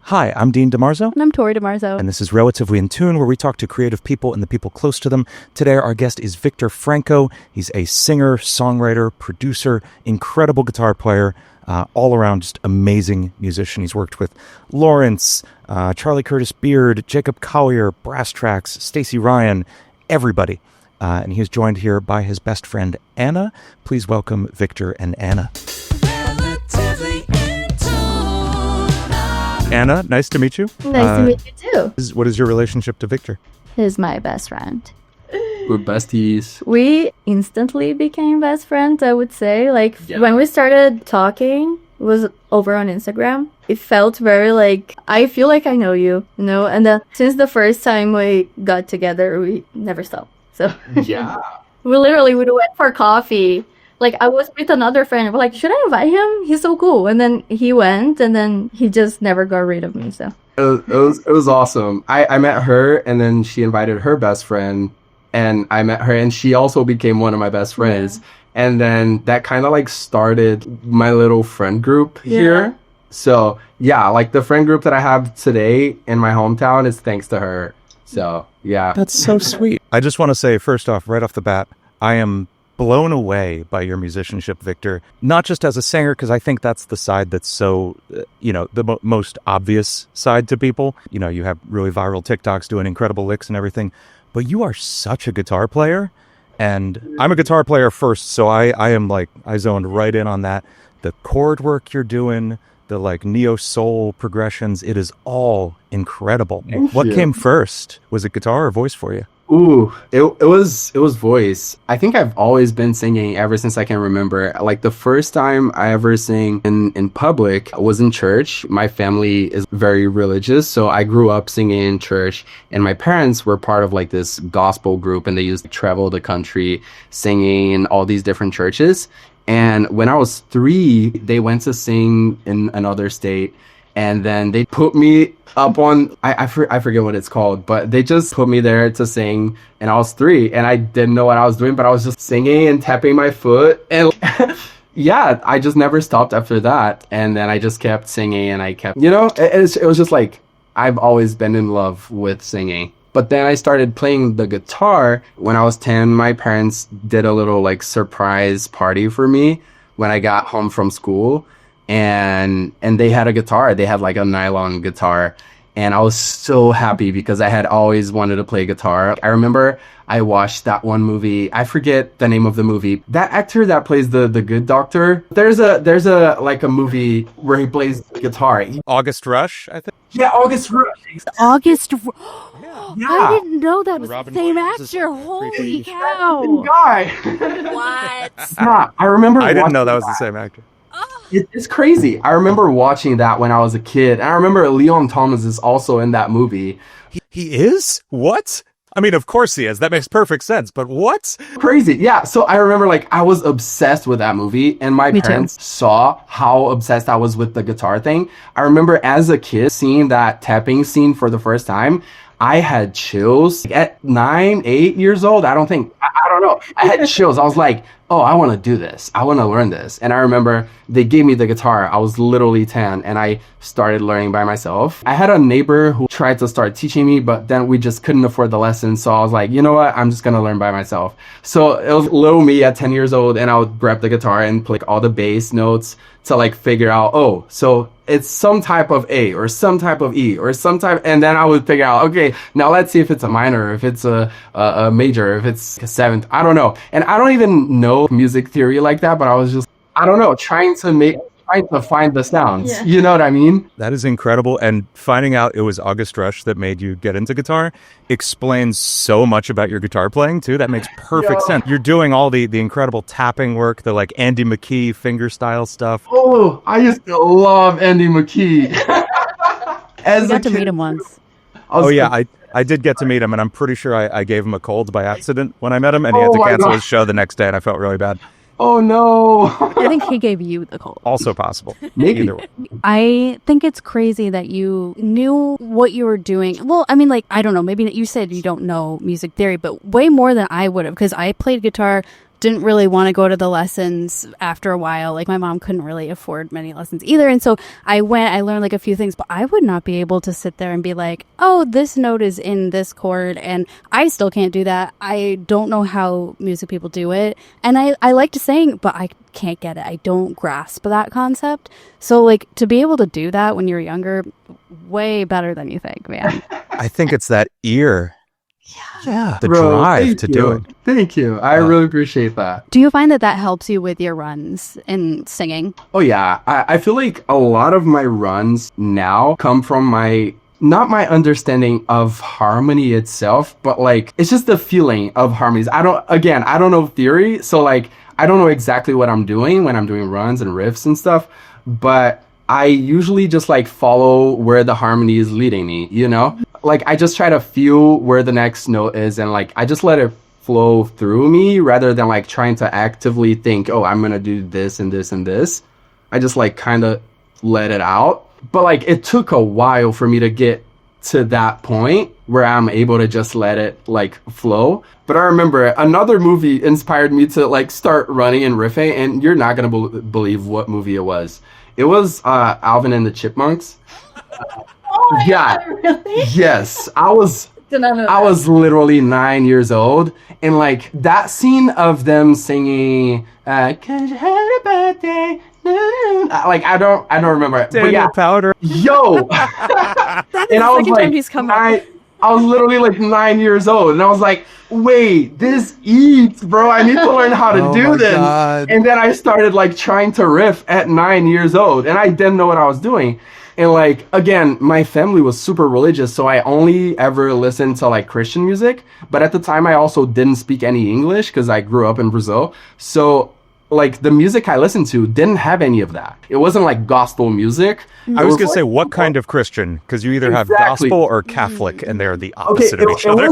Hi, I'm Dean DeMarzo. And I'm Tori DeMarzo. And this is Relatively in Tune, where we talk to creative people and the people close to them. Today, our guest is Victor Franco. He's a singer, songwriter, producer, incredible guitar player, all around just amazing musician. He's worked with Lawrence, Charlie Curtis Beard, Jacob Collier, Brass Tracks, Stacey Ryan, everybody. And he is joined here by his best friend, Anna. Please welcome Victor and Anna. Anna, nice to meet you. Nice to meet you too. What is your relationship to Victor? He's my best friend. We're besties. We instantly became best friends, I would say. When we started talking, it was over on Instagram. It felt very I feel like I know you, And then since the first time we got together, we never stopped. So Yeah. we went for coffee. I was with another friend. We're like, should I invite him? He's so cool. And then he went, and then he just never got rid of me. So It was awesome. I met her, and then she invited her best friend, and I met her, and she also became one of my best friends. Yeah. And then that kind of started my little friend group here. So yeah, the friend group that I have today in my hometown is thanks to her. So yeah. That's so sweet. I just want to say, first off, right off the bat, I am blown away by your musicianship, Victor. Not just as a singer, because I think that's the side that's so, the most obvious side to people. You have really viral TikToks doing incredible licks and everything. But you are such a guitar player. And I'm a guitar player first, so I zoned right in on that. The chord work you're doing, the neo-soul progressions, it is all incredible. What came first? Was it guitar or voice for you? Ooh, it was voice. I think I've always been singing ever since I can remember. The first time I ever sang in public was in church. My family is very religious, so I grew up singing in church, and my parents were part of this gospel group, and they used to travel the country singing in all these different churches. And when I was 3, they went to sing in another state. And then they put me up on, I forget what it's called, but they just put me there to sing. And I was 3 and I didn't know what I was doing, but I was just singing and tapping my foot. And yeah, I just never stopped after that. And then I just kept singing and I kept, it was just I've always been in love with singing. But then I started playing the guitar when I was 10. My parents did a little surprise party for me when I got home from school. And they had a guitar. They had a nylon guitar. And I was so happy because I had always wanted to play guitar. I remember I watched that one movie. I forget the name of the movie. That actor that plays the good doctor. There's a movie where he plays guitar. August Rush, I think. Yeah, August Rush. Yeah. I didn't know that was the same actor. Holy cow. Guy. What? Yeah, I remember. I didn't know that was the same actor. It's crazy. I remember watching that when I was a kid. And I remember Leon Thomas is also in that movie. He is? What? I mean, of course he is. That makes perfect sense. But what? Crazy. Yeah. So I remember I was obsessed with that movie. And my parents saw how obsessed I was with the guitar thing. I remember as a kid seeing that tapping scene for the first time. I had chills at 9, 8 years old. I don't know. I had chills. I was like, oh, I want to do this. I want to learn this. And I remember they gave me the guitar. I was literally 10 and I started learning by myself. I had a neighbor who tried to start teaching me, but then we just couldn't afford the lessons. So I was like, you know what? I'm just going to learn by myself. So it was little me at 10 years old and I would grab the guitar and play all the bass notes to figure out, oh, so it's some type of A or some type of E or some type, and then I would figure out, okay, now let's see if it's a minor, if it's a major, if it's a seventh, I don't know. And I don't even know music theory like that, but I was just, I don't know, trying to find the sounds. Yeah. You know what I mean? That is incredible. And finding out it was August Rush that made you get into guitar explains so much about your guitar playing too. That makes perfect sense. You're doing all the incredible tapping work, the Andy McKee finger style stuff. Oh, I used to love Andy McKee. I got to meet him once. I did get to meet him, and I'm pretty sure I gave him a cold by accident when I met him, and he had to cancel his show the next day, and I felt really bad. Oh, no. I think he gave you the cold. Also possible. Maybe. Either way. I think it's crazy that you knew what you were doing. Well, I mean, I don't know. Maybe you said you don't know music theory, but way more than I would have, because I played guitar didn't really want to go to the lessons after a while. Like my mom couldn't really afford many lessons either. And so I learned like a few things, but I would not be able to sit there and be like, oh, this note is in this chord. And I still can't do that. I don't know how music people do it. And I like to sing, but I can't get it. I don't grasp that concept. So like to be able to do that when you're younger, way better than you think, man. I think it's that ear. Yeah, the Bro, drive to do it. Thank you. I really appreciate that. Do you find that helps you with your runs in singing? Oh, yeah. I feel like a lot of my runs now come from not my understanding of harmony itself, but like, it's just the feeling of harmonies. I don't know theory. So like, I don't know exactly what I'm doing when I'm doing runs and riffs and stuff, but I usually just like follow where the harmony is leading me, you know? Like I just try to feel where the next note is and like I just let it flow through me rather than like trying to actively think, oh, I'm gonna do this and this and this. I just like kind of let it out. But like it took a while for me to get to that point where I'm able to just let it like flow. But I remember another movie inspired me to like start running and riffing, and you're not gonna believe what movie it was. It was Alvin and the Chipmunks. Oh, yeah. Really? Yes. I was literally 9 years old, and like that scene of them singing "Cause you had a bad day." Like I don't remember it. But yeah, Powder. Yo. And I was like, I was literally like 9 years old, and I was like, wait, this eats, bro. I need to learn how to do this. God. And then I started like trying to riff at 9 years old, and I didn't know what I was doing. And like, again, my family was super religious, so I only ever listened to like Christian music. But at the time, I also didn't speak any English because I grew up in Brazil. So like the music I listened to didn't have any of that. It wasn't like gospel music. I was going to say, what kind of Christian? Because you either have gospel or Catholic, and they're the opposite of each other.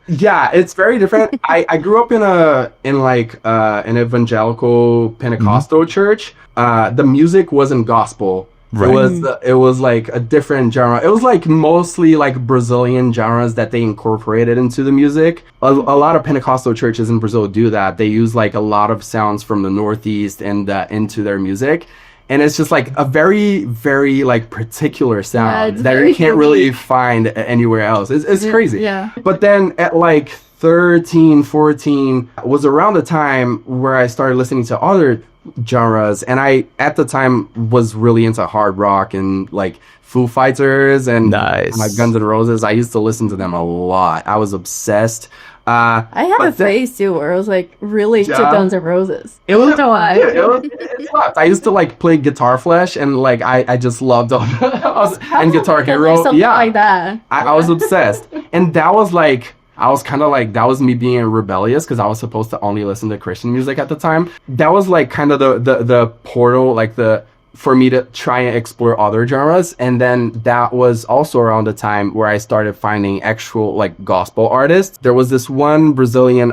Yeah, it's very different. I grew up in an evangelical Pentecostal church. The music wasn't gospel. Right. It was like a different genre. It was like mostly like Brazilian genres that they incorporated into the music. A lot of Pentecostal churches in Brazil do that. They use like a lot of sounds from the Northeast and into their music. And it's just like a very, very like particular sound that you can't really find anywhere else. It's crazy. Yeah. But then at like 13, 14 was around the time where I started listening to other genres, and I at the time was really into hard rock and like Foo Fighters and like Guns N' Roses. I used to listen to them a lot. I was obsessed. I had a phase too where I was like really to Guns N' Roses. It was it slapped. I used to like play Guitar Flash, and like I just loved all and Guitar Hero. Like that. I was obsessed, and that was like. I was kind of like, that was me being rebellious because I was supposed to only listen to Christian music at the time. That was like kind of the portal, like for me to try and explore other genres. And then that was also around the time where I started finding actual like gospel artists. There was this one Brazilian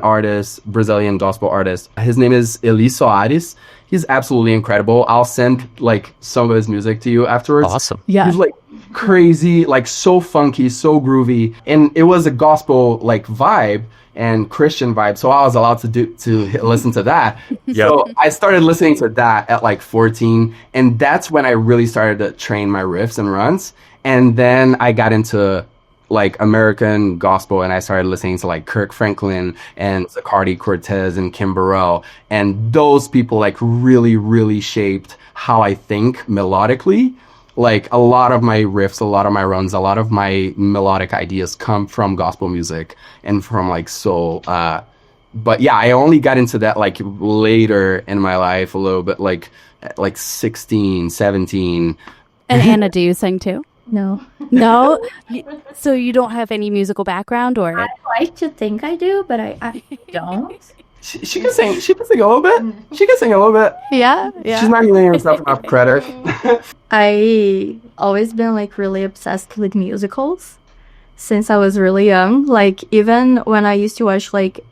gospel artist. His name is Eli Soares. He's absolutely incredible. I'll send like some of his music to you afterwards. Awesome. Yeah. He's like crazy, like so funky, so groovy, and it was a gospel like vibe and Christian vibe, so I was allowed to listen to that. Yep. So I started listening to that at like 14, and that's when I really started to train my riffs and runs. And then I got into like American gospel, and I started listening to like Kirk Franklin and Zacardi Cortez and Kim Burrell, and those people like really, really shaped how I think melodically. Like a lot of my riffs, a lot of my runs, a lot of my melodic ideas come from gospel music and from like soul. But yeah, I only got into that like later in my life a little bit, like 16, 17. And Anna, do you sing too? No. No? So you don't have any musical background, or? I like to think I do, but I don't. She can sing. She can sing a little bit. She can sing a little bit. Yeah. She's not giving herself enough credit. I always been like really obsessed with musicals since I was really young. Like even when I used to watch like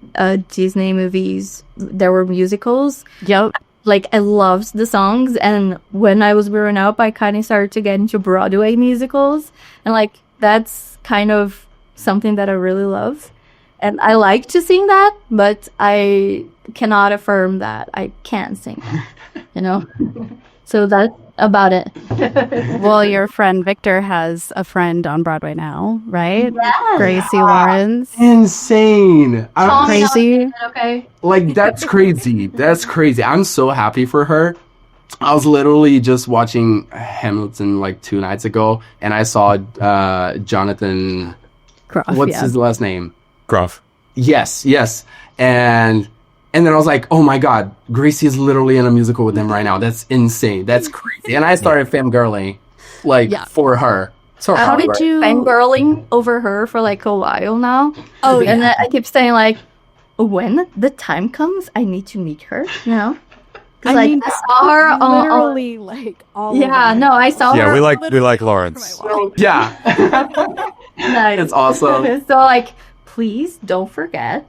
Disney movies, there were musicals. Yep. Like I loved the songs, and when I was growing up, I kind of started to get into Broadway musicals, and like that's kind of something that I really love. And I like to sing that, but I cannot affirm that I can sing, you know? So that's about it. Well, your friend Victor has a friend on Broadway now, right? Yes. Gracie Lawrence. Insane. Call me Crazy. on it, okay? Like, that's crazy. That's crazy. I'm so happy for her. I was literally just watching Hamilton like 2 nights ago, and I saw Jonathan. Croft, What's yeah. his last name? Gruff. Yes. And then I was like, oh my God, Gracie is literally in a musical with them right now. That's insane. That's crazy. And I started fangirling, like, Yeah. for her. So How did you? Fangirling over her for like a while now. Oh, And yeah. then I keep saying like, when the time comes, I need to meet her, you know? Because I mean, I saw her on... literally like all. Yeah, over. no, I saw Yeah, her. we like Lawrence. Yeah. Nice. It's awesome. So like, please don't forget.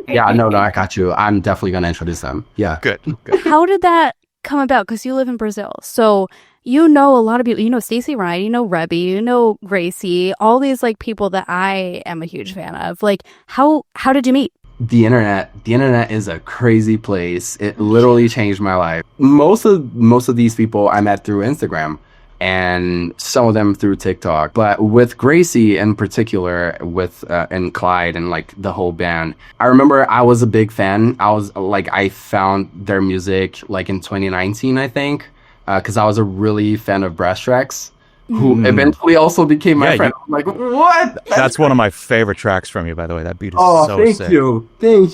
Yeah, no, I got you. I'm definitely going to introduce them. Yeah. Good. Good. How did that come about? Because you live in Brazil, so you know a lot of people. You know Stacey Ryan, you know Rebby, you know Gracie, all these like people that I am a huge fan of. Like, how did you meet? The internet is a crazy place. It literally changed my life. Most of these people I met through Instagram, and some of them through TikTok. But with Gracie in particular, with and Clyde and like the whole band, I remember I was a big fan. I found their music like in 2019, I think, because I was a really fan of Brass Tracks, who eventually also became my Yeah, friend. I'm like, what? That's one of my favorite tracks from you, by the way. That beat is Oh, so thank sick.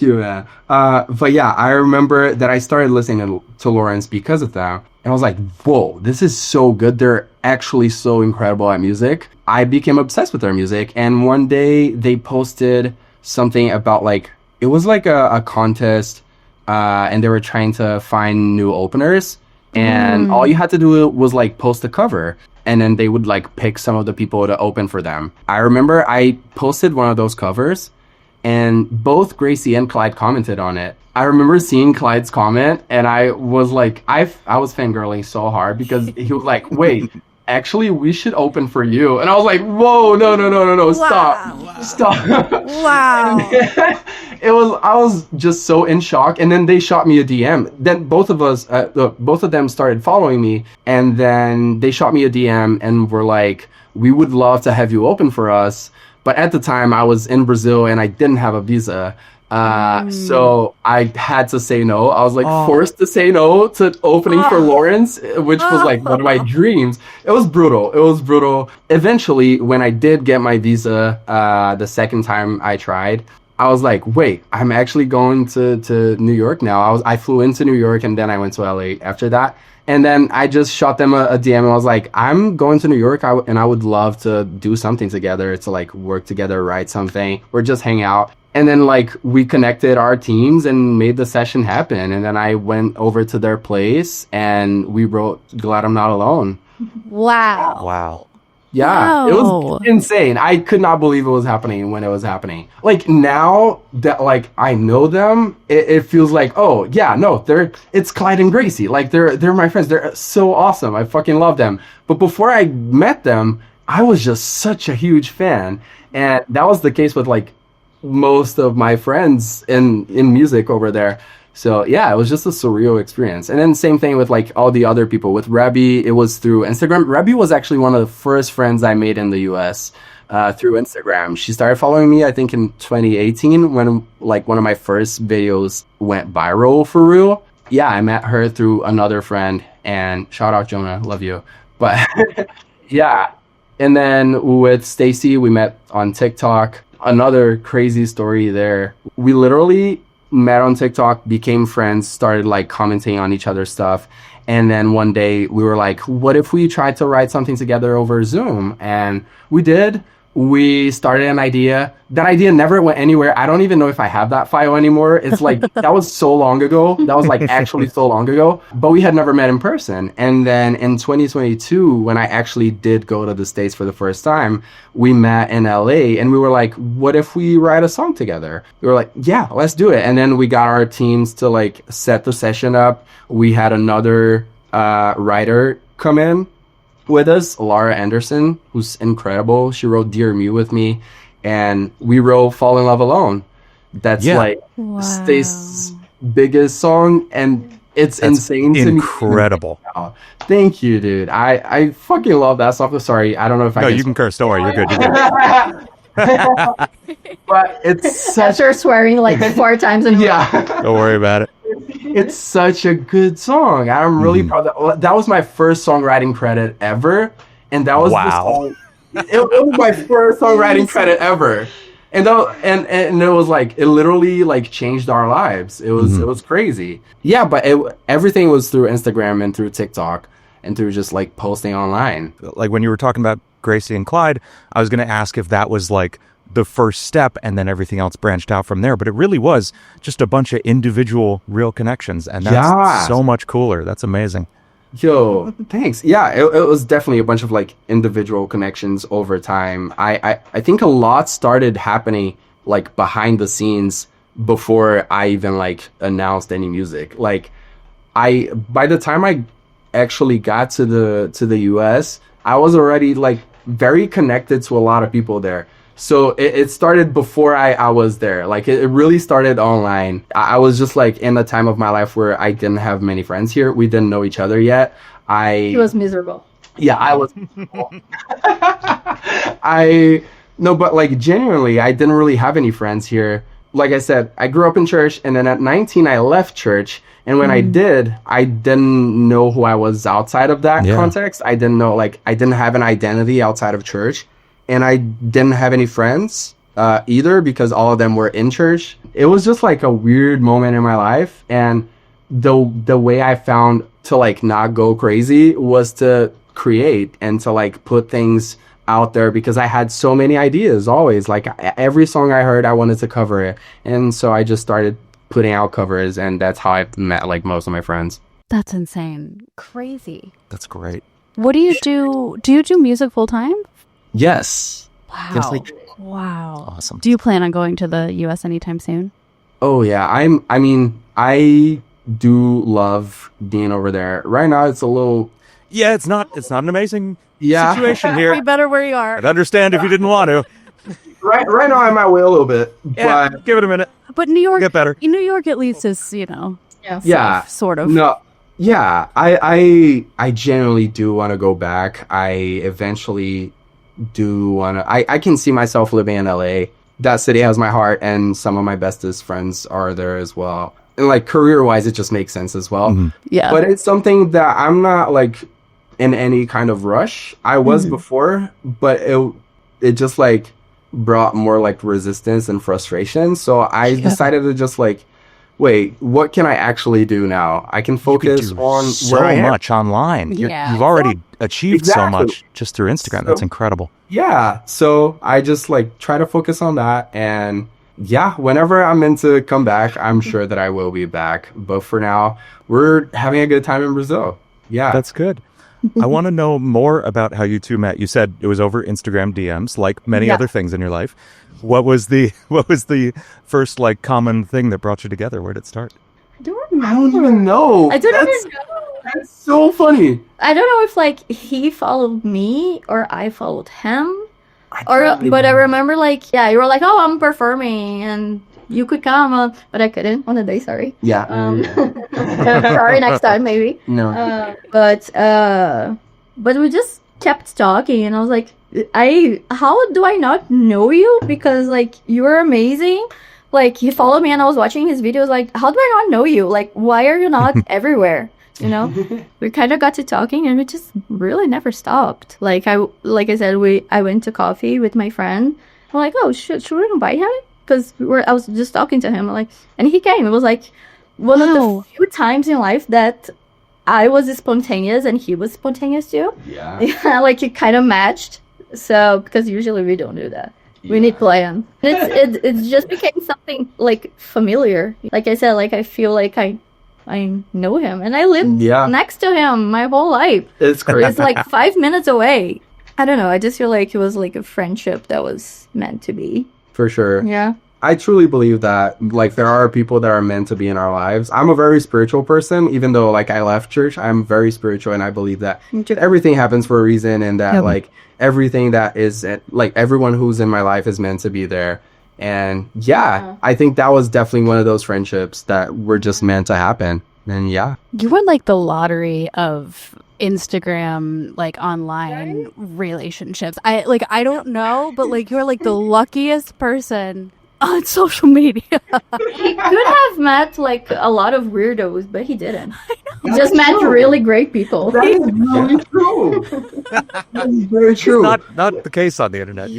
you, man. But yeah, I remember that I started listening to Lawrence because of that, and I was like, whoa, this is so good. They're actually so incredible at music. I became obsessed with their music, and one day they posted something about like, it was like a contest, and they were trying to find new openers, and all you had to do was like post a cover, and then they would like pick some of the people to open for them. I remember I posted one of those covers, and both Gracie and Clyde commented on it. I remember seeing Clyde's comment, and I was like, I was fangirling so hard because he was like, wait, actually, we should open for you. And I was like, whoa, no, stop. Wow. I was just so in shock. And then they shot me a DM. Then both of them started following me, and then they shot me a DM and were like, we would love to have you open for us. But at the time I was in Brazil and I didn't have a visa. So I had to say no. I was like forced to say no to opening for Lawrence, which was like one of my dreams. It was brutal. Eventually, when I did get my visa, the second time I tried, I was like, wait, I'm actually going to New York now. I flew into New York and then I went to LA after that. And then I just shot them a DM and I was like, I'm going to New York and I would love to do something together, to like work together, write something, or just hang out. And then like we connected our teams and made the session happen. And then I went over to their place and we wrote Glad I'm Not Alone. Wow. Wow. Yeah, it Wow. was insane. I could not believe it was happening when it was happening. Like now that like I know them, it feels like, oh yeah, no, it's Clyde and Gracie. Like they're my friends. They're so awesome. I fucking love them. But before I met them, I was just such a huge fan. And that was the case with like most of my friends in music over there. So yeah, it was just a surreal experience. And then same thing with like all the other people. With Rebby, it was through Instagram. Rebby was actually one of the first friends I made in the US through Instagram. She started following me, I think, in 2018 when like one of my first videos went viral for real. Yeah, I met her through another friend, and shout out Jonah, love you. But yeah. And then with Stacy, we met on TikTok. Another crazy story there. We literally met on TikTok, became friends, started like commenting on each other's stuff. And then one day we were like, what if we tried to write something together over Zoom? And we did. We started an idea. That idea never went anywhere. I don't even know if I have that file anymore. It's like, that was so long ago. That was like actually so long ago. But we had never met in person. And then in 2022, when I actually did go to the States for the first time, we met in LA and we were like, what if we write a song together? We were like, yeah, let's do it. And then we got our teams to like set the session up. We had another writer come in with us, Laura Anderson, who's incredible. She wrote Dear Me with me. and we wrote Fall in Love Alone. That's like Stace's biggest song, and it's insane to me. Incredible. Thank you, dude. I fucking love that song. Sorry, I don't know if I No, you can curse. Don't worry, you're good. You're good. But it's such After swearing like 4 times in a row. Don't worry about it. It's such a good song. I'm really proud of that was my first songwriting credit ever, and that was the song. It was my first songwriting credit ever. And it was like, it literally like changed our lives. It was crazy. Yeah, but everything was through Instagram and through TikTok and through just like posting online. Like when you were talking about Gracie and Clyde, I was going to ask if that was like the first step and then everything else branched out from there. But it really was just a bunch of individual real connections. And that's so much cooler. That's amazing. Yo, thanks. Yeah, it was definitely a bunch of like individual connections over time. I think a lot started happening like behind the scenes before I even like announced any music. Like by the time I actually got to the US, I was already like very connected to a lot of people there. So it started before I was there. Like it really started online. I was just like in a time of my life where I didn't have many friends here. We didn't know each other yet. He was miserable. Yeah, I was. No, but like genuinely, I didn't really have any friends here. Like I said, I grew up in church, and then at 19, I left church. And when I didn't know who I was outside of that context. I didn't know, like, I didn't have an identity outside of church. And I didn't have any friends either because all of them were in church. It was just like a weird moment in my life. And the way I found to like not go crazy was to create and to like put things out there because I had so many ideas always. Like every song I heard, I wanted to cover it. And so I just started putting out covers, and that's how I met like most of my friends. That's insane. Crazy. That's great. What do you do? Do you do music full time? Yes. Wow. Yes, Wow. Awesome. Do you plan on going to the US anytime soon? Oh yeah. I do love being over there. Right now it's a little it's not an amazing Yeah. situation here. Be better where you are. I'd understand if you didn't want to. Right now I'm my way a little bit. Yeah, But give it a minute. But New York, Get better. New York at least is, you know, yeah. safe, sort of. No. Yeah. I genuinely do want to go back. I eventually do want to. I can see myself living in LA. That city has my heart, and some of my bestest friends are there as well. And like career wise, it just makes sense as well. Mm-hmm. Yeah. But it's something that I'm not like in any kind of rush. I was before, but it just like brought more like resistance and frustration. So I decided to just like, wait, what can I actually do now? I can focus on so where I am. much online. Yeah. You've already achieved so Exactly. much just through Instagram. So- That's incredible. Yeah. So I just like try to focus on that. And yeah, whenever I'm meant to come back, I'm sure that I will be back. But for now, we're having a good time in Brazil. Yeah. That's good. I want to know more about how you two met. You said it was over Instagram DMs, like many other things in your life. What was the first like common thing that brought you together? Where did it start? I don't remember. I don't even know. I don't That's- even know. That's so funny. I don't know if like he followed me or I followed him. don't But I even- remember like, you were like, oh, I'm performing and you could come, but I couldn't on the day, sorry. Yeah. Sorry, next time maybe. No. But we just kept talking, and I was like, how do I not know you? Because like you were amazing. Like he followed me, and I was watching his videos. Like, how do I not know you? Like, why are you not everywhere? You know, we kind of got to talking, and we just really never stopped. Like I said, I went to coffee with my friend. I'm like, oh, should we invite him? Because I was just talking to him, like, and he came. It was like one of the few times in life that I was spontaneous and he was spontaneous too. Yeah. Yeah, like it kind of matched. So because usually we don't do that. We need plan. It just became something like familiar. Like I said, like I feel like I know him, and I live next to him my whole life. It's crazy. It's like 5 minutes away. I don't know. I just feel like it was like a friendship that was meant to be. For sure. Yeah. I truly believe that like there are people that are meant to be in our lives. I'm a very spiritual person, even though like I left church, I'm very spiritual and I believe that everything happens for a reason and that like everything that is like everyone who's in my life is meant to be there. And I think that was definitely one of those friendships that were just meant to happen. And you won like the lottery of Instagram, like online relationships. I don't know, but like you're like the luckiest person on social media. He could have met like a lot of weirdos, but he didn't. He just met really great people. that is really true. That is very true. Not the case on the internet.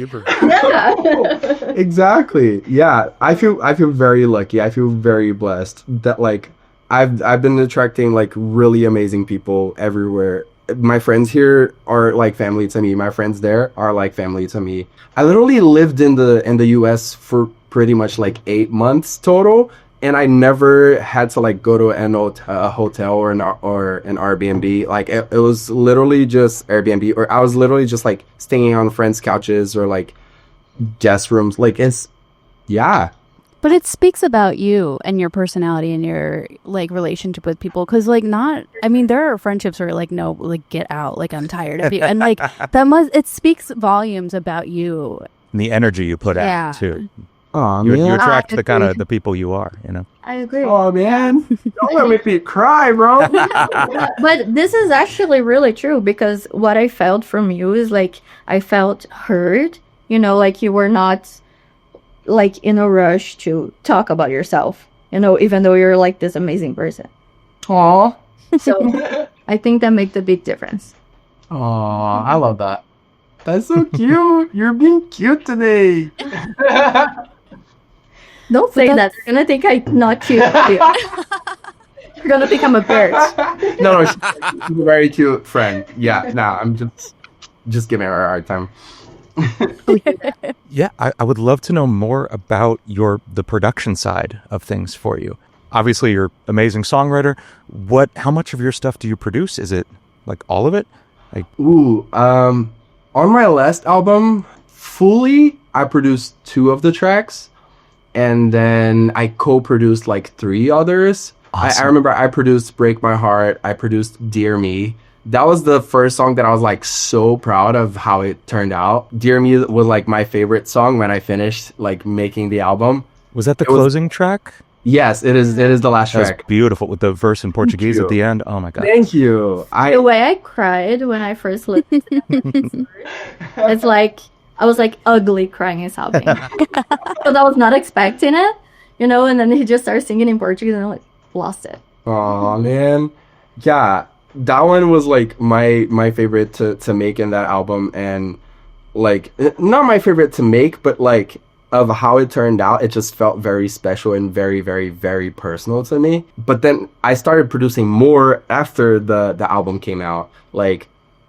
Exactly. Yeah, I feel very lucky. I feel very blessed that like I've been attracting like really amazing people everywhere. My friends here are like family to me. My friends there are like family to me. I literally lived in the US for pretty much like 8 months total, and I never had to like go to a hotel or an Airbnb. Like it was literally just Airbnb, or I was literally just like staying on friends' couches or like guest rooms. Like it's But it speaks about you and your personality and your like relationship with people. Cause like there are friendships where like, no, like get out, like I'm tired of you. And like it speaks volumes about you. And the energy you put out too. Oh, you attract the kind of the people you are, you know. I agree. Oh man, don't let me cry, bro. But this is actually really true, because what I felt from you is like I felt heard. You know, like you were not like in a rush to talk about yourself. You know, even though you're like this amazing person. Aw. So I think that makes a big difference. Aw, I love that. That's so cute. You're being cute today. Don't say that. They're gonna think I'm not cute. You're gonna think I'm a bitch. No, she's a very cute friend. Yeah, I'm just giving her a hard time. Yeah, I would love to know more about the production side of things for you. Obviously, you're an amazing songwriter. How much of your stuff do you produce? Is it like all of it? Like, on my last album, fully, I produced 2 of the tracks, and then I co-produced like 3 others. Awesome. I remember I produced "Break My Heart." I produced "Dear Me." That was the first song that I was like so proud of how it turned out. "Dear Me" was like my favorite song when I finished like making the album. Was that the closing track? Yes, it is. It is the last track. That's beautiful with the verse in Portuguese at the end. Oh my god! Thank you. The way I cried when I first listened to it, it's like I was like ugly crying and sobbing. But I was not expecting it, you know. And then he just started singing in Portuguese, and I like lost it. Oh man, yeah. That one was like my favorite to make in that album, and like not my favorite to make, but like of how it turned out, it just felt very special and very, very, very personal to me. But then I started producing more after the album came out. Like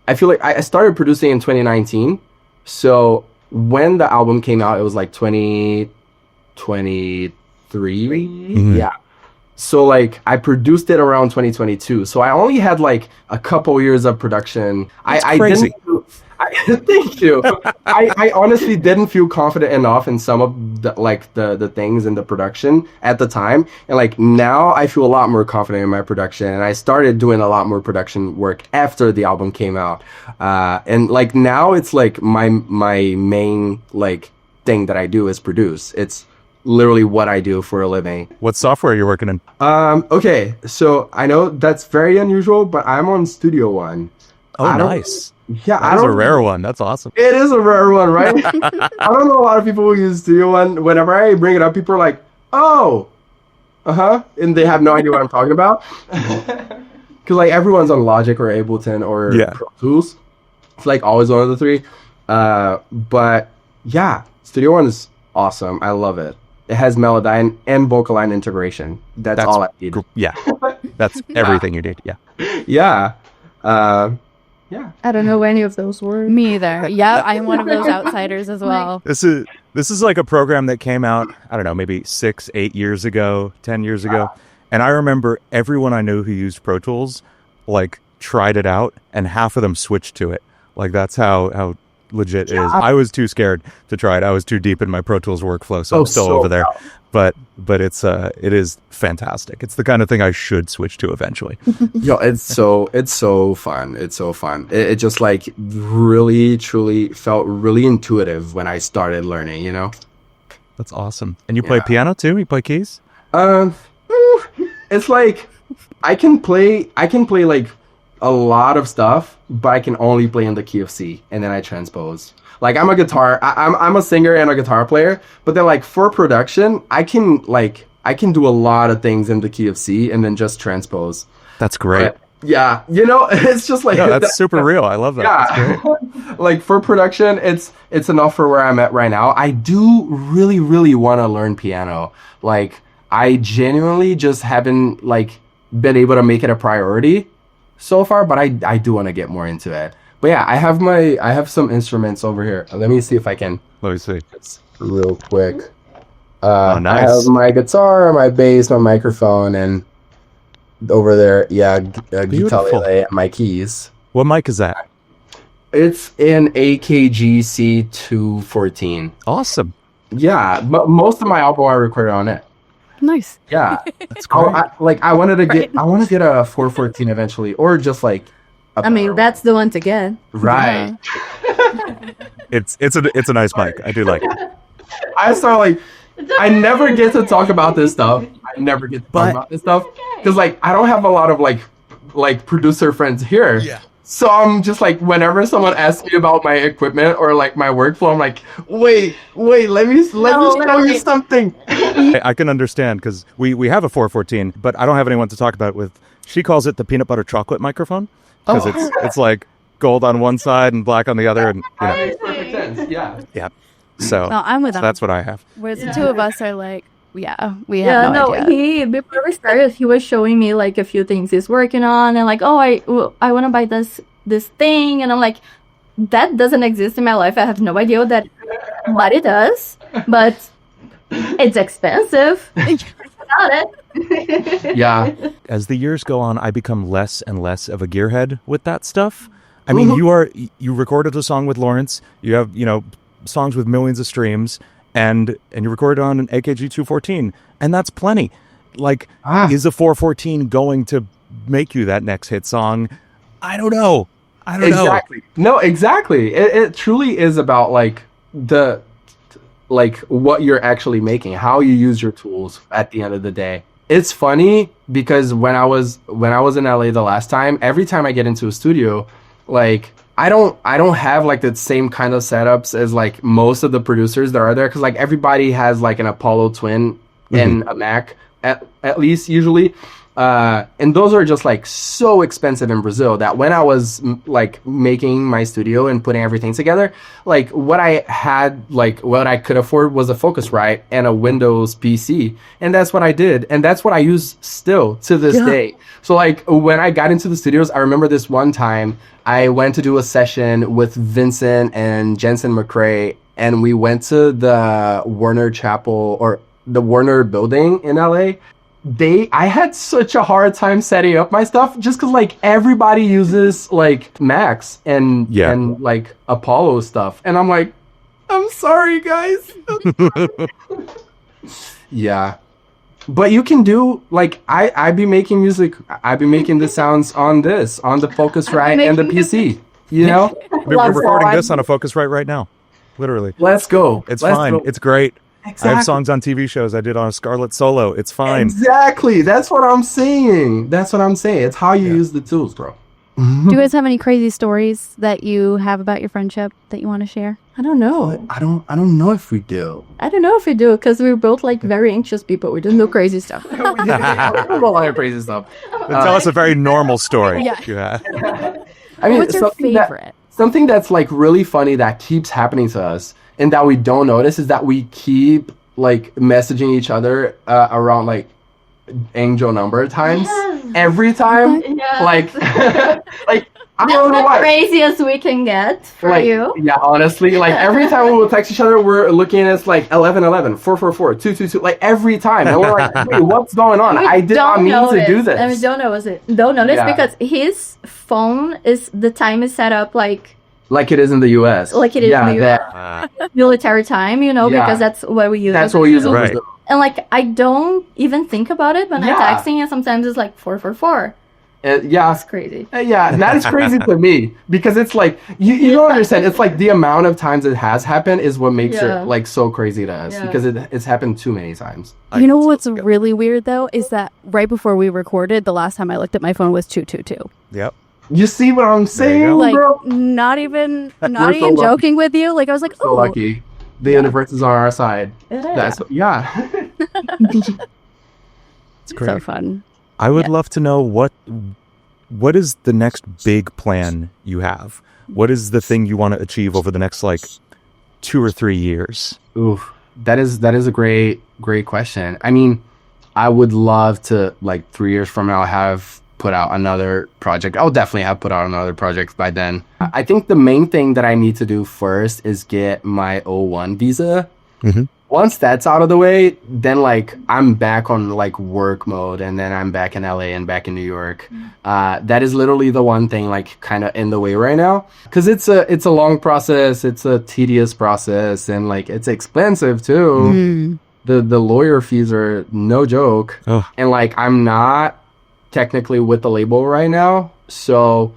I feel like I started producing in 2019, so when the album came out, it was like 2023. Mm-hmm. Yeah. So like I produced it around 2022. So I only had like a couple years of production. That's crazy. Thank you. I honestly didn't feel confident enough in some of the things in the production at the time. And like now I feel a lot more confident in my production, and I started doing a lot more production work after the album came out. And like now it's like my main like thing that I do is produce. It's literally what I do for a living. What software are you working in? Okay, so I know that's very unusual, but I'm on Studio One. Oh, nice. Yeah, that's a rare one. That's awesome. It is a rare one, right? I don't know a lot of people who use Studio One. Whenever I bring it up, people are like, "Oh, and they have no idea what I'm talking about. Because like everyone's on Logic or Ableton or Pro Tools. It's like always one of the 3. But yeah, Studio One is awesome. I love it. It has Melodyne and vocal line integration. That's all I need. Yeah, that's everything you need. Yeah. Yeah. I don't know any of those words. Me either. Yeah, I'm one of those outsiders as well. This is like a program that came out, I don't know, maybe 6, 8 years ago, 10 years ago. And I remember everyone I knew who used Pro Tools, like tried it out, and half of them switched to it. Like that's how legit is. I was too scared to try it. I was too deep in my Pro Tools workflow, so I'm still so over there. proud. But it is fantastic. It's the kind of thing I should switch to eventually. Yo, it's so fun. It's so fun. It just like really, truly felt really intuitive when I started learning, you know? That's awesome. And you play piano too? You play keys? It's like I can play like a lot of stuff, but I can only play in the key of C, and then I transpose. Like I'm a singer and a guitar player, but then like for production, I can do a lot of things in the key of C and then just transpose. That's great. Yeah, you know, it's just like that's super real. I love that. Yeah. That's great. Like for production, it's enough for where I'm at right now. I do really, really want to learn piano. Like I genuinely just haven't like been able to make it a priority so far, but I do want to get more into it. But yeah, I have some instruments over here. Let me see if I can. Let me see. It's real quick. Nice. I have my guitar, my bass, my microphone, and over there, guitar and my keys. What mic is that? It's an AKG C214. Awesome. Yeah, but most of my album I recorded on it. Nice. Yeah, That's great. I want to get a 414 eventually, or just like. I mean, that's the one to get. Right. It's a nice mic. I do like it. I never get to talk about this stuff. Because like I don't have a lot of like producer friends here. Yeah. So I'm just like, whenever someone asks me about my equipment or like my workflow, I'm like, wait, let me show you something. I can understand because we have a 414, but I don't have anyone to talk about it with. She calls it the peanut butter chocolate microphone because it's like gold on one side and black on the other, and you know. Makes perfect sense. Yeah. Yeah. So, No, I'm with them. that's what I have. Whereas the two of us are like, we have no idea. Before we started, he was showing me like a few things he's working on, and like, I want to buy this thing, and I'm like, that doesn't exist in my life. I have no idea what it does, but it's expensive. Got it. Yeah. As the years go on, I become less and less of a gearhead with that stuff. I mean, you recorded a song with Lawrence. You have, songs with millions of streams, and you recorded on an AKG 214, and that's plenty. Like, is a 414 going to make you that next hit song? I don't know. Exactly. No, exactly. It truly is about like what you're actually making, how you use your tools at the end of the day. It's funny because when I was in LA the last time, every time I get into a studio, like I don't have like the same kind of setups as like most of the producers that are there, because like everybody has like an Apollo Twin and a Mac at least usually. And those are just like so expensive in Brazil that when I was like making my studio and putting everything together, like what I could afford was a Focusrite and a Windows PC. And that's what I did. And that's what I use still to this day. So like when I got into the studios, I remember this one time I went to do a session with Vincent and Jensen McCrae, and we went to the Warner Chapel or the Warner building in LA. I had such a hard time setting up my stuff just because like everybody uses like Macs and like Apollo stuff, and I'm like, I'm sorry guys. Yeah, but you can do like I be making music. I be making the sounds on the Focusrite and the PC. You know, we're recording this on a Focusrite right now, literally. Let's go. It's fine. It's great. Exactly. I have songs on TV shows I did on a Scarlet Solo. It's fine. Exactly. That's what I'm saying. It's how you use the tools, bro. Do you guys have any crazy stories that you have about your friendship that you want to share? I don't know. I don't know if we do. I don't know if we do, because we're both like very anxious people. We don't do crazy stuff. We do a lot of crazy stuff. Tell us a very normal story. You have. I mean, what's your favorite? Something that's like really funny that keeps happening to us and that we don't notice is that we keep like messaging each other around like angel number times every time. Yes. Like I don't know why. Craziest we can get for you. Yeah, honestly, like every time we will text each other, we're looking at like 1111, 444, 222, like every time, and we're like, wait, what's going on? I did not mean to do this. And we don't notice because his phone the time is set up like Like it is in the US. Like it is in the US. Military time, because that's what we use. That's what we use. Right. And like I don't even think about it when I'm texting, and sometimes it's like 444. It's crazy. That is crazy to me because it's like you don't understand. It's like the amount of times it has happened is what makes it like so crazy to us because it's happened too many times. You know what's really weird though is that right before we recorded, the last time I looked at my phone was 222. Yep. You see what I'm saying, Like bro? not even so joking with you. Like I was like, so lucky. The universe is on our side. That's It's great. So fun. I would love to know what is the next big plan you have? What is the thing you want to achieve over the next like 2 or 3 years? Oof, that is a great question. I mean, I would love to like 3 years from now have put out another project. I'll definitely have put out another project by then. I think the main thing that I need to do first is get my O1 visa. Mm-hmm. Once that's out of the way, then like I'm back on like work mode, and then I'm back in LA and back in New York. That is literally the one thing like kind of in the way right now, because it's a long process, it's a tedious process, and like it's expensive too. The lawyer fees are no joke, and like I'm not technically with the label right now, so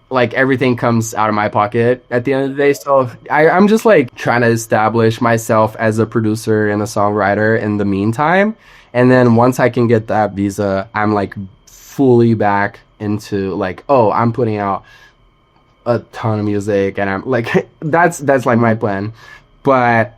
like everything comes out of my pocket at the end of the day. So I'm just like trying to establish myself as a producer and a songwriter in the meantime. And then once I can get that visa, I'm like fully back into like, I'm putting out a ton of music, and I'm like, that's like my plan. But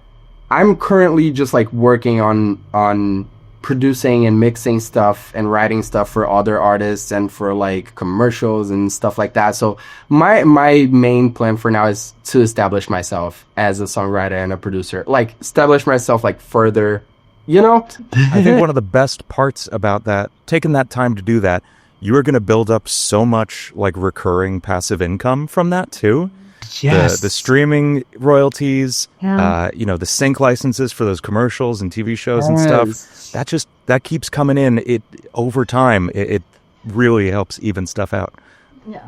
I'm currently just like working on producing and mixing stuff and writing stuff for other artists and for like commercials and stuff like that. So my main plan for now is to establish myself as a songwriter and a producer, like establish myself like further, I think one of the best parts about that, taking that time to do that, you are going to build up so much like recurring passive income from that too. Yes. The streaming royalties, the sync licenses for those commercials and TV shows and stuff. That keeps coming in. It over time. It really helps even stuff out. Yeah.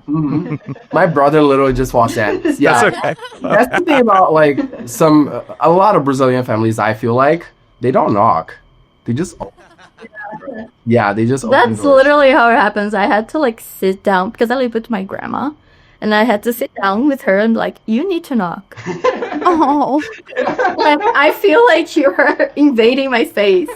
My brother literally just walked in. Yeah. That's okay. That's the thing about like a lot of Brazilian families. I feel like they don't knock. They just. They just. That's literally how it happens. I had to like sit down because I live with my grandma. And I had to sit down with her and be like, you need to knock. Oh. Like, I feel like you're invading my space.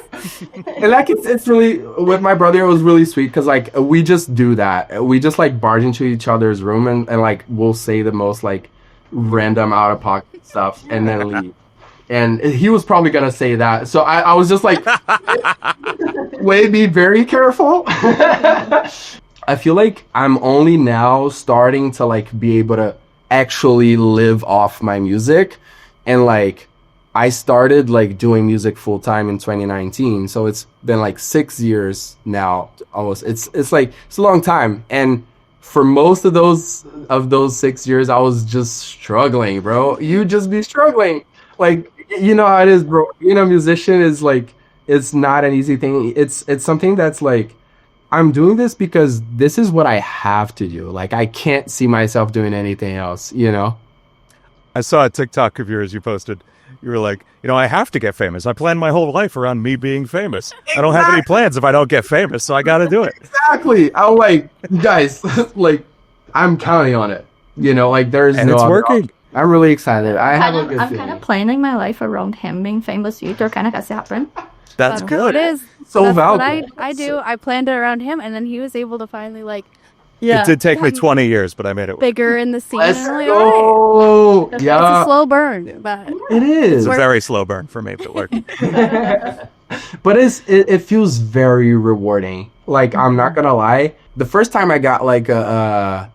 And like it's really, with my brother, it was really sweet because like we just do that. We just like barge into each other's room and like we'll say the most like random out of pocket stuff and then leave. And he was probably gonna say that. So I was just like, wait, be very careful. I feel like I'm only now starting to like be able to actually live off my music, and like I started like doing music full time in 2019, so it's been like 6 years now almost. It's like it's a long time, and for most of those 6 years I was just struggling, bro. You just be struggling, like you know how it is, bro. Being a musician is like it's not an easy thing. It's something that's like, I'm doing this because this is what I have to do. Like, I can't see myself doing anything else, I saw a TikTok of yours you posted. You were like, I have to get famous. I planned my whole life around me being famous. Exactly. I don't have any plans if I don't get famous, so I got to do it. Exactly. I'm like, guys, like, I'm counting on it. Like, there's and no it's other working. option. I'm really excited. I'm kind of planning my life around him being famous. Victor kind of has to happen. That's good. It is. So that's valuable. What I do. I planned it around him, and then he was able to finally like. Yeah. It did take me 20 years, but I made it work. Bigger in the scene. Let's like, go. All right. Yeah. It's a slow burn, but it is. It's a very slow burn for me, but it worked. But it feels very rewarding. Like, I'm not gonna lie. The first time I got like a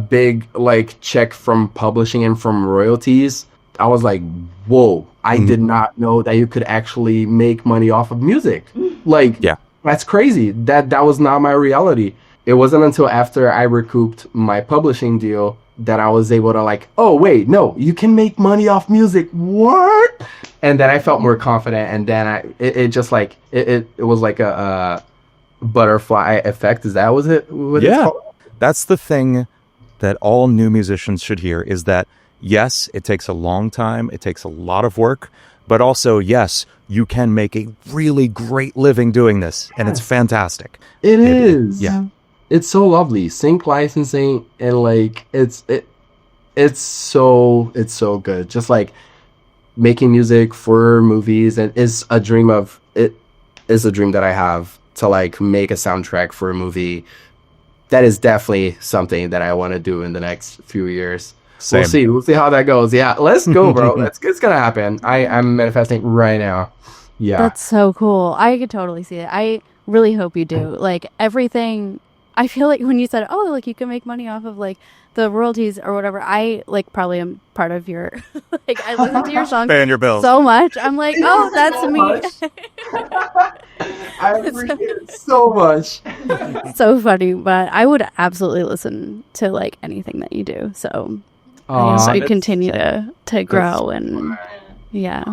big like check from publishing and from royalties, I was like, whoa, I did not know that you could actually make money off of music. Like, yeah, that's crazy. That was not my reality. It wasn't until after I recouped my publishing deal that I was able to like, oh wait, no, you can make money off music. What? And then I felt more confident, and then it just like it was like a butterfly effect. Is that was it? What it's called? That's the thing that all new musicians should hear is that, yes, it takes a long time, it takes a lot of work, but also, yes, you can make a really great living doing this, and it's fantastic. It is. Yeah. It's so lovely. Sync licensing, and like it's so good. Just like making music for movies, and is a dream that I have, to like make a soundtrack for a movie. That is definitely something that I want to do in the next few years. Same. We'll see how that goes. Yeah, let's go, bro. It's gonna happen. I'm manifesting right now. Yeah, That's so cool. I could totally see it. I really hope you do. Like everything, I feel like when you said, oh, like you can make money off of like the royalties or whatever, I like probably am part of your, like I listen to your songs Paying your bills. so much. I'm like, oh, that's so me. I appreciate it so much. So funny, but I would absolutely listen to like anything that you do. So I hope you continue to grow and yeah.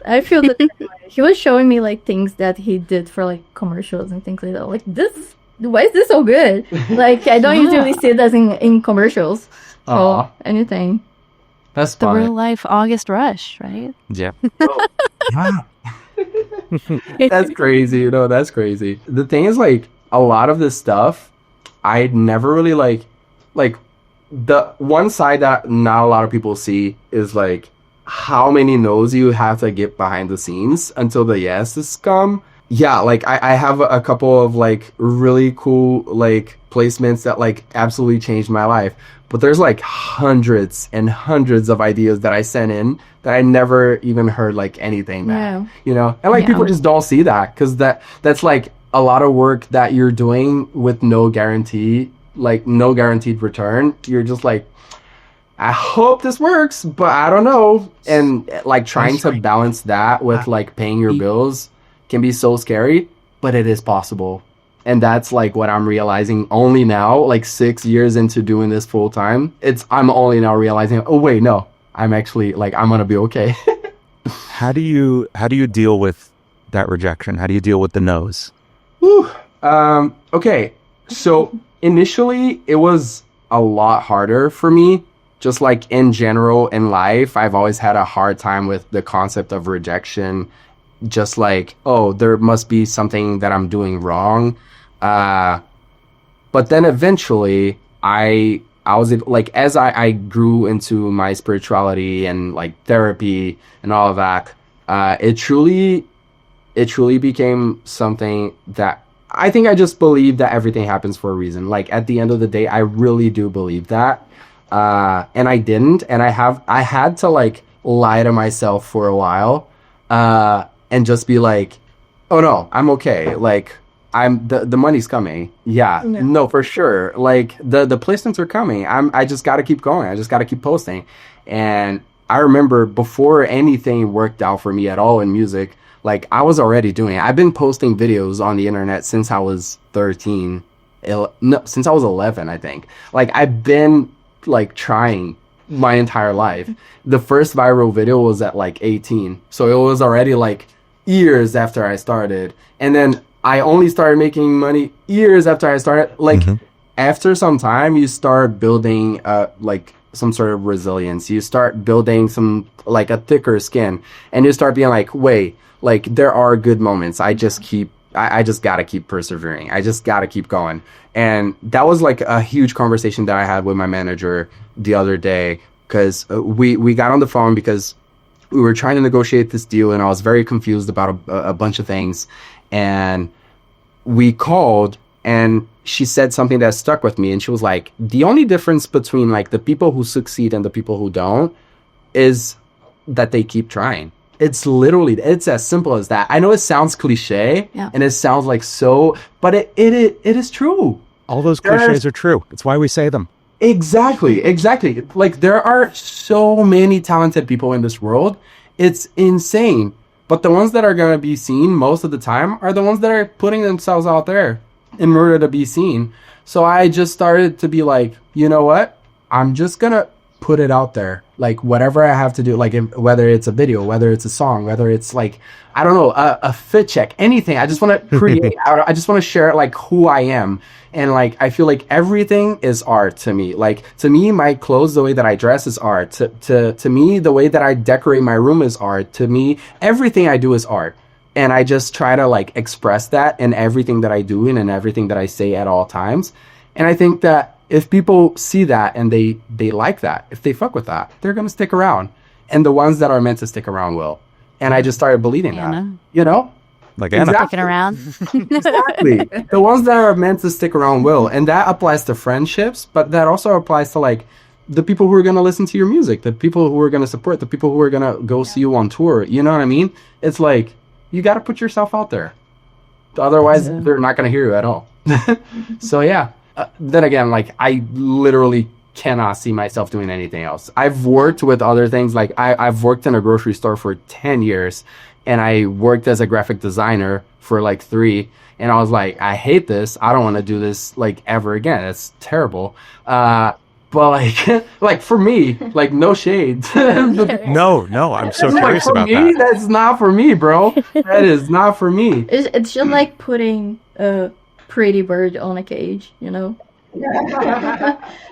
I feel that he was showing me like things that he did for like commercials and things like that. Like this, why is this so good? Like I don't usually see that in commercials or anything. That's The fun. real life August rush, right? Yeah. That's crazy. That's crazy. The thing is, like, a lot of this stuff, I never really like the one side that not a lot of people see is like how many no's you have to get behind the scenes until the yeses come. Yeah, like I have a couple of like really cool like placements that like absolutely changed my life. But there's like hundreds and hundreds of ideas that I sent in that I never even heard like anything back. Yeah. And like people just don't see that, because that's like a lot of work that you're doing with no guarantee, like no guaranteed return. You're just like, I hope this works, but I don't know. And like trying to balance that with like paying your bills can be so scary, but it is possible. And that's like what I'm realizing only now, like 6 years into doing this full time. I'm only now realizing, oh wait, no, I'm actually like, I'm gonna be okay. How do you deal with that rejection? How do you deal with the no's? Whew. Okay. So initially it was a lot harder for me. Just like in general in life, I've always had a hard time with the concept of rejection. Just like, oh, there must be something that I'm doing wrong. But then eventually I was like, as I grew into my spirituality and like therapy and all of that, it truly became something that I think I just believe that everything happens for a reason. Like at the end of the day, I really do believe that. And I didn't, and I had to like lie to myself for a while, and just be like, oh no, I'm okay. Like the money's coming. Yeah, no, for sure. Like the placements are coming. I just got to keep going. I just got to keep posting. And I remember before anything worked out for me at all in music, like I was already doing it. I've been posting videos on the internet since I was 13. Since I was 11, I think. Like I've been like trying my entire life. The first viral video was at like 18. So it was already like years after I started. And then I only started making money years after I started. Like after some time, you start building like some sort of resilience. You start building some like a thicker skin, and you start being like, wait, like there are good moments. I just gotta keep persevering. I just gotta keep going. And that was like a huge conversation that I had with my manager the other day, because we got on the phone because we were trying to negotiate this deal, and I was very confused about a bunch of things. And we called, and she said something that stuck with me. And she was like, the only difference between like the people who succeed and the people who don't is that they keep trying. It's as simple as that. I know it sounds cliche, and it sounds like so, but it is true. All those cliches are true. It's why we say them. Exactly. Like there are so many talented people in this world. It's insane. But the ones that are going to be seen most of the time are the ones that are putting themselves out there in order to be seen. So I just started to be like, you know what? I'm just going to put it out there. Like whatever I have to do, like whether it's a video, whether it's a song, whether it's like, I don't know, a fit check, anything. I just want to create. I just want to share like who I am. And like, I feel like everything is art to me. Like to me, my clothes, the way that I dress is art. To me, the way that I decorate my room is art. To me, everything I do is art. And I just try to like express that in everything that I do and in everything that I say at all times. And I think that if people see that and they like that, if they fuck with that, they're going to stick around. And the ones that are meant to stick around will. And I just started believing that, you know? Like Anna. Sticking around. Exactly. The ones that are meant to stick around will. And that applies to friendships, but that also applies to like the people who are going to listen to your music, the people who are going to support, the people who are going to go see you on tour. You know what I mean? It's like, you got to put yourself out there. Otherwise, they're not going to hear you at all. So yeah. Then again, like I literally cannot see myself doing anything else. I've worked with other things. Like I've worked in a grocery store for 10 years and I worked as a graphic designer for like 3. And I was like, I hate this. I don't want to do this like ever again. It's terrible. But like, like for me, like no shade. No, I'm so Like, curious for about me, that. that's not for me, bro. That is not for me. It's just like putting a pretty bird on a cage, you know?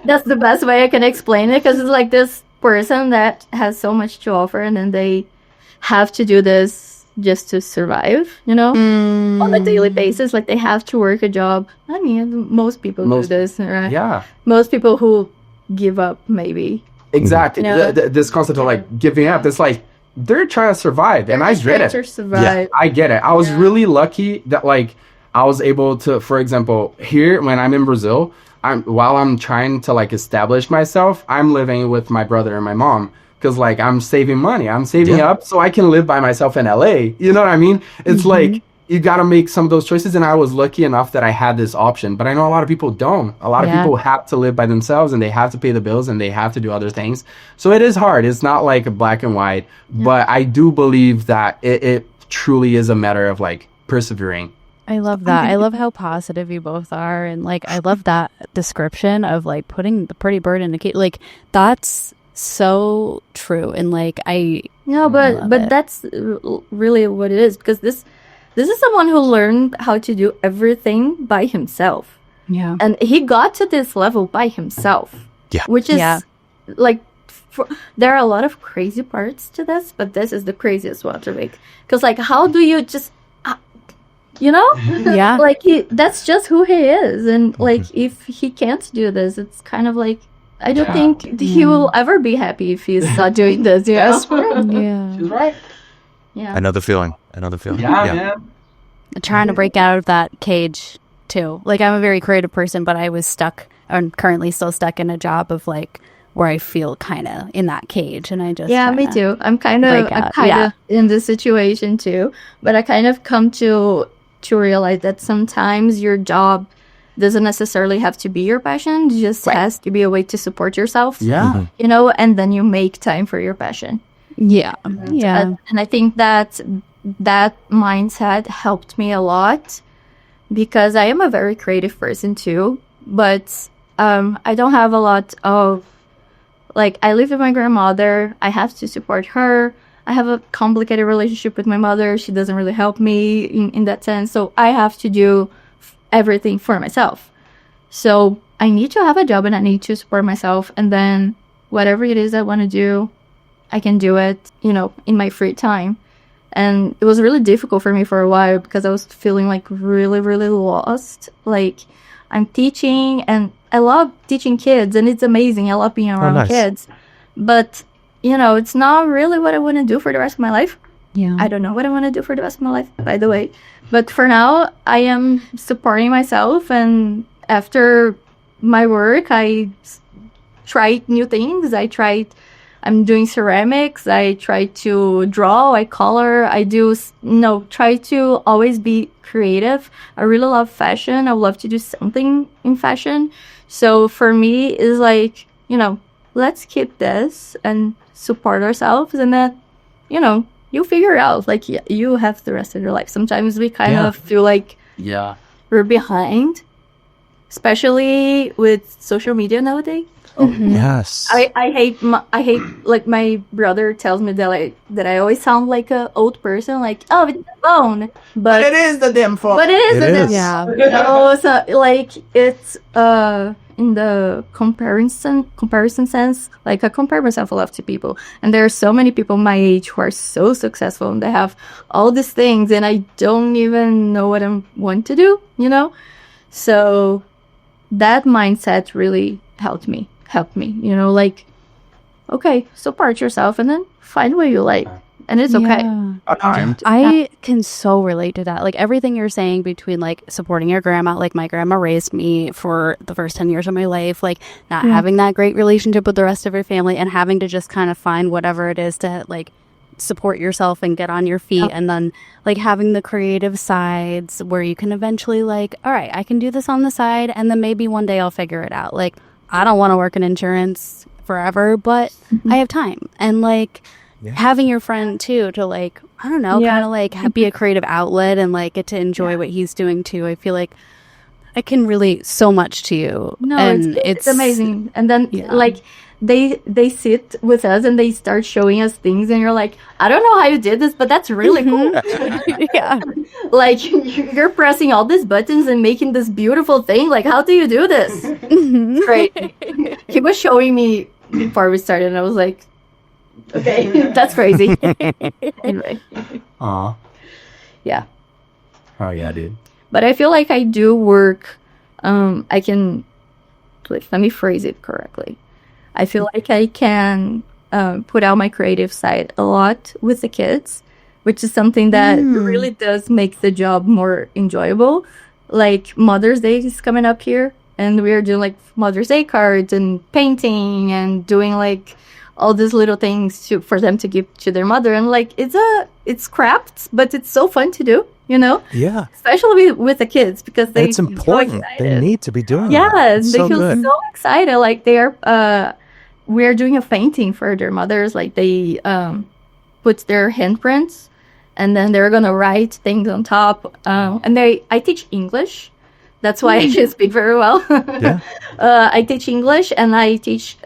That's the best way I can explain it, because it's like this person that has so much to offer and then they have to do this just to survive, you know? On a daily basis. Like they have to work a job. I mean, most people do this, right? Yeah. Most people who give up, maybe. Exactly. You know? This concept of like giving up, it's like they're trying to survive, and I get it. To survive. Yeah, I get it. I was really lucky that like I was able to, for example, here when I'm in Brazil, while I'm trying to like establish myself, I'm living with my brother and my mom because like I'm saving money. I'm saving up so I can live by myself in LA. You know what I mean? It's like you got to make some of those choices, and I was lucky enough that I had this option. But I know a lot of people don't. A lot of people have to live by themselves, and they have to pay the bills, and they have to do other things. So it is hard. It's not like black and white. But I do believe that it truly is a matter of like persevering. I love that. I love how positive you both are. And like, I love that description of like putting the pretty bird in a cage. Like, that's so true. And like, but that's really what it is, because this is someone who learned how to do everything by himself. Yeah. And he got to this level by himself. Yeah. Which is like, there are a lot of crazy parts to this, but this is the craziest one to make. Because like, how do you just, you know? Yeah. Like, that's just who he is. And like, if he can't do this, it's kind of like, I don't think he will ever be happy if he's not doing this, you know? Yeah. She's right. Yeah. I know the feeling. Yeah, man. I'm trying to break out of that cage too. Like, I'm a very creative person, but I was stuck, I'm currently still stuck in a job of like where I feel kind of in that cage, and I just me too. I'm kind of in this situation too, but I kind of come to realize that sometimes your job doesn't necessarily have to be your passion. It just has to be a way to support yourself. Yeah. You know, and then you make time for your passion. Yeah. And I think that mindset helped me a lot, because I am a very creative person too, but I don't have a lot of, like, I live with my grandmother. I have to support her. I have a complicated relationship with my mother. She doesn't really help me in that sense. So I have to do everything for myself. So I need to have a job and I need to support myself. And then whatever it is I want to do, I can do it, you know, in my free time. And it was really difficult for me for a while because I was feeling like really, really lost. Like, I'm teaching and I love teaching kids and it's amazing. I love being around kids. But, you know, it's not really what I want to do for the rest of my life. Yeah. I don't know what I want to do for the rest of my life, by the way. But for now, I am supporting myself. And after my work, I tried new things. I'm doing ceramics. I try to draw. I color. Try to always be creative. I really love fashion. I would love to do something in fashion. So for me, it's like, you know, let's keep this and support ourselves. And then, you know, you figure it out. Like, you have the rest of your life. Sometimes we kind of feel like we're behind, especially with social media nowadays. Yes. I hate like my brother tells me that I always sound like a old person, like, oh, it's the phone, but It is the damn phone. but it is It the is. Yeah. no, so like it's in the comparison sense, like I compare myself a lot to people, and there are so many people my age who are so successful and they have all these things, and I don't even know what I want to do, you know. So that mindset really helped me, you know, like, okay, support yourself and then find what you like, and it's okay. Yeah. I can so relate to that. Like everything you're saying between like supporting your grandma, like my grandma raised me for the first 10 years of my life, like not having that great relationship with the rest of your family and having to just kind of find whatever it is to like support yourself and get on your feet. And then like having the creative sides where you can eventually like, all right, I can do this on the side and then maybe one day I'll figure it out. Like I don't want to work in insurance forever, but I have time. And like having your friend too to like, I don't know, kind of like be a creative outlet and like get to enjoy what he's doing too. I feel like I can relate so much to you. No, and it's amazing. And then like they sit with us and they start showing us things, and you're like, I don't know how you did this, but that's really cool. Yeah. Like you're pressing all these buttons and making this beautiful thing. Like, how do you do this? Great. He was showing me before we started, and I was like, okay, that's crazy. Anyway, Aw. yeah. Oh yeah, dude. But I feel like I do work. I can. Let me phrase it correctly. I feel like I can put out my creative side a lot with the kids, which is something that really does make the job more enjoyable. Like Mother's Day is coming up here, and we're doing like Mother's Day cards and painting and doing like all these little things for them to give to their mother. And like it's crafts, but it's so fun to do, you know? Yeah. Especially with the kids, because And they it's important. They need to be doing yeah, that. It's they so feel good. so excited. Like they are we're doing a painting for their mothers. Like they put their handprints, and then they're gonna write things on top. And I teach English. That's why I can speak very well. Yeah. I teach English, and I teach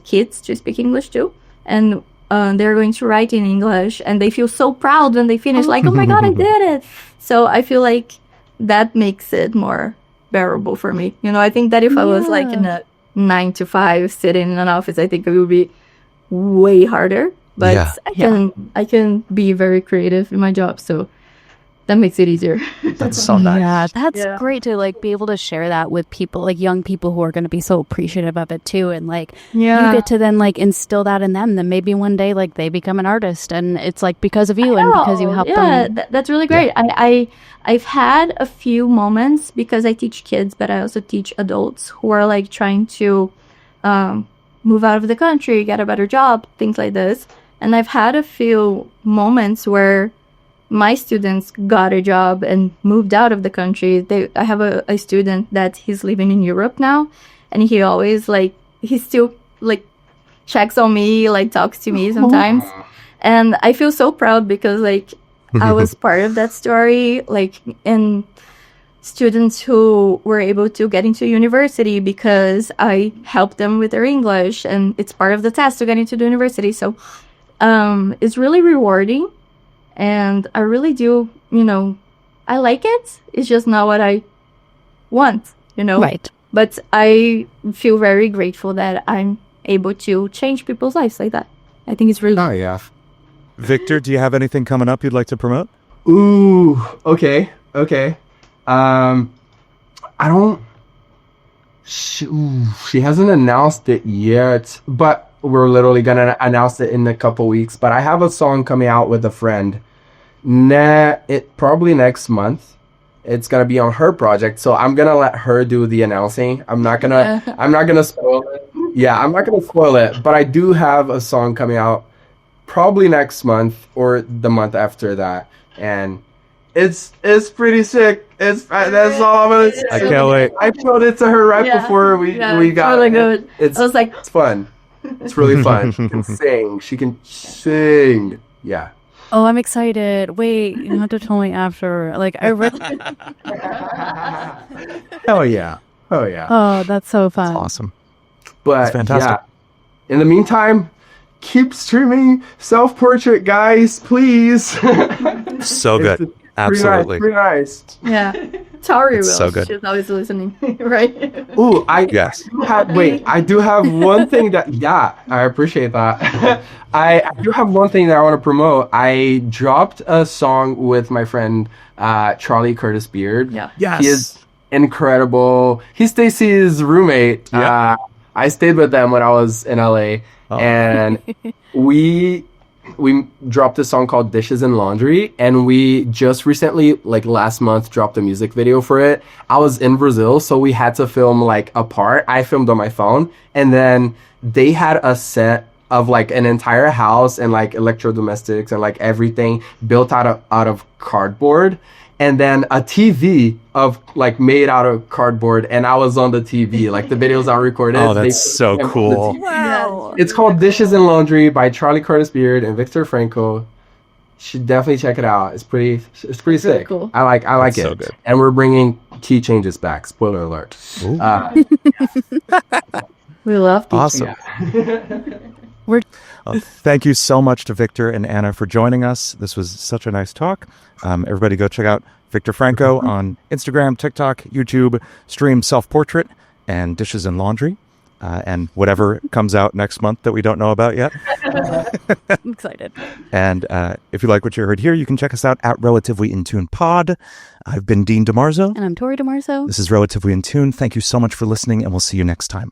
kids to speak English too. And they're going to write in English, and they feel so proud when they finish. Like, oh my god, I did it! So I feel like that makes it more bearable for me. You know, I think that if I was like in a 9 to 5 sitting in an office, I think it would be way harder. But I can be very creative in my job, so that makes it easier. That's so nice. Yeah, that's great to like be able to share that with people, like young people who are going to be so appreciative of it too, and like you get to then like instill that in them. Then maybe one day like they become an artist, and it's like because of you and because you help them. Yeah, that's really great. I've had a few moments because I teach kids, but I also teach adults who are like trying to move out of the country, get a better job, things like this. And I've had a few moments where my students got a job and moved out of the country. I have a student that he's living in Europe now, and he always like, he still like checks on me, like talks to me sometimes. And I feel so proud because like I was part of that story, like, and students who were able to get into university because I helped them with their English, and it's part of the test to get into the university. So it's really rewarding. And I really do, you know, I like it. It's just not what I want, you know? Right. But I feel very grateful that I'm able to change people's lives like that. I think it's really... Oh yeah. Victor, do you have anything coming up you'd like to promote? Ooh, okay. I don't... She hasn't announced it yet, but we're literally gonna announce it in a couple weeks. But I have a song coming out with a friend. Probably next month. It's gonna be on her project, so I'm gonna let her do the announcing. I'm not gonna spoil it. Yeah, I'm not gonna spoil it. But I do have a song coming out probably next month or the month after that, and it's pretty sick. That's all I'm gonna say. I can't wait. I showed it to her right before we got really good. It's I was like, it's fun. It's really fun. She can sing. She can sing. Yeah. Oh, I'm excited. Wait, you have to tell me after. Like, I really... Oh yeah. Oh, that's so fun. That's awesome. But fantastic. yeah, in the meantime, keep streaming self-portrait, guys, please. So good. It's Absolutely. pretty nice. Yeah. Tori It's will. so good. She's always listening, right? Ooh, Yes. I do have one thing that, yeah, I appreciate that. I do have one thing that I want to promote. I dropped a song with my friend Charlie Curtis Beard. Yeah. Yes. He is incredible. He's Stacy's roommate. Yeah. I stayed with them when I was in LA, Oh. and we dropped a song called Dishes and Laundry, and we just recently, like last month, dropped a music video for it. I was in Brazil, so we had to film like a part. I filmed on my phone, and then they had a set of like an entire house and like electrodomestics and like everything built out of cardboard, and then a TV of like made out of cardboard, and I was on the TV. Like the videos are recorded. Oh, that's so cool. Wow. It's called Dishes and Laundry by Charlie Curtis Beard and Victor Franco. You should definitely check it out. It's pretty really sick. cool. I like That's it. so good. And we're bringing key changes back. Spoiler alert. Ooh. We love these. Awesome. We're Thank you so much to Victor and Anna for joining us. This was such a nice talk. Everybody go check out Victor Franco on Instagram, TikTok, YouTube, stream Self-Portrait and Dishes and Laundry, and whatever comes out next month that we don't know about yet. I'm excited. And if you like what you heard here, you can check us out at Relatively In Tune Pod. I've been Dean DeMarzo. And I'm Tori DeMarzo. This is Relatively In Tune. Thank you so much for listening, and we'll see you next time.